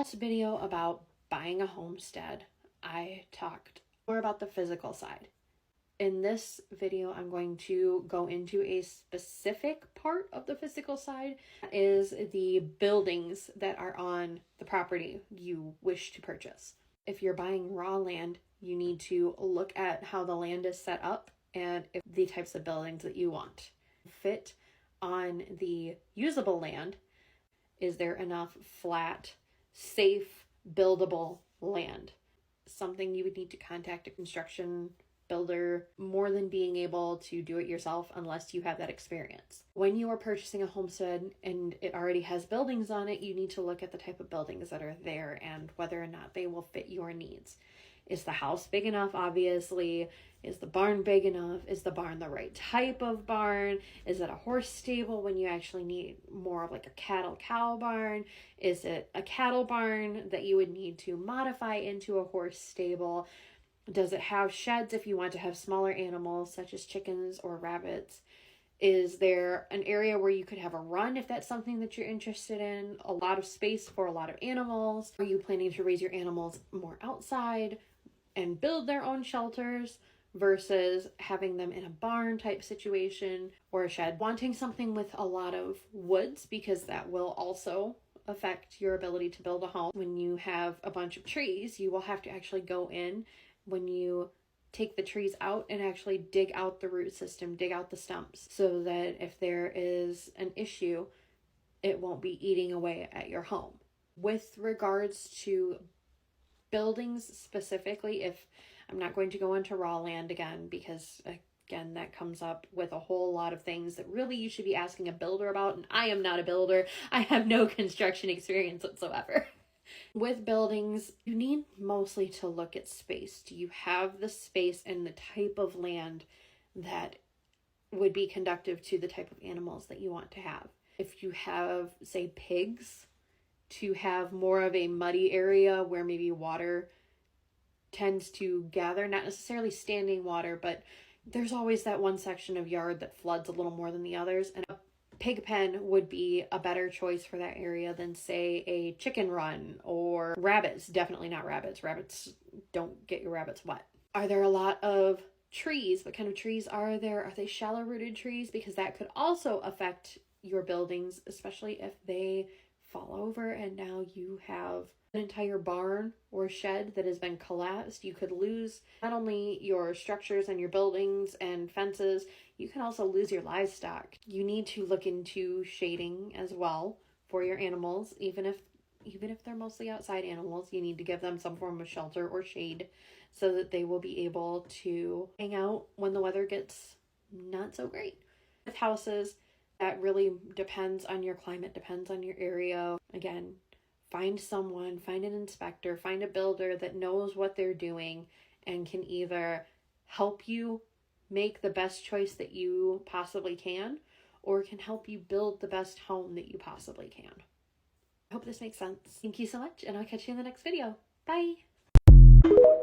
last video about buying a homestead, I talked more about the physical side. In this video, I'm going to go into a specific part of the physical side, is the buildings that are on the property you wish to purchase. If you're buying raw land, you need to look at how the land is set up and if the types of buildings that you want fit on the usable land. Is there enough flat, safe, buildable land? Something you would need to contact a construction builder more than being able to do it yourself unless you have that experience. When you are purchasing a homestead and it already has buildings on it, you need to look at the type of buildings that are there and whether or not they will fit your needs. Is the house big enough? Obviously. Is the barn big enough? Is the barn the right type of barn? Is it a horse stable when you actually need more of like a cattle-cow barn? Is it a cattle barn that you would need to modify into a horse stable? Does it have sheds if you want to have smaller animals such as chickens or rabbits? Is there an area where you could have a run if that's something that you're interested in? A lot of space for a lot of animals? Are you planning to raise your animals more outside and build their own shelters versus having them in a barn type situation or a shed? Wanting something with a lot of woods because that will also affect your ability to build a home. When you have a bunch of trees, you will have to actually go in when you take the trees out and actually dig out the root system, dig out the stumps, so that if there is an issue, it won't be eating away at your home. With regards to buildings specifically, if I'm not going to go into raw land again, because again, that comes up with a whole lot of things that really you should be asking a builder about, and I am not a builder. I have no construction experience whatsoever. With buildings, you need mostly to look at space. Do you have the space and the type of land that would be conducive to the type of animals that you want to have? If you have, say, pigs, to have more of a muddy area where maybe water tends to gather, not necessarily standing water, but there's always that one section of yard that floods a little more than the others, and a pig pen would be a better choice for that area than, say, a chicken run or rabbits. Definitely not rabbits. Rabbits don't get your rabbits wet. Are there a lot of trees? What kind of trees are there? Are they shallow-rooted trees? Because that could also affect your buildings, especially if they fall over and now you have an entire barn or shed that has been collapsed. You could lose not only your structures and your buildings and fences, you can also lose your livestock. You need to look into shading as well for your animals. Even if they're mostly outside animals, you need to give them some form of shelter or shade so that they will be able to hang out when the weather gets not so great. With houses, that really depends on your climate, depends on your area. Again, find an inspector, find a builder that knows what they're doing and can either help you make the best choice that you possibly can, or can help you build the best home that you possibly can. I hope this makes sense. Thank you so much, and I'll catch you in the next video. Bye!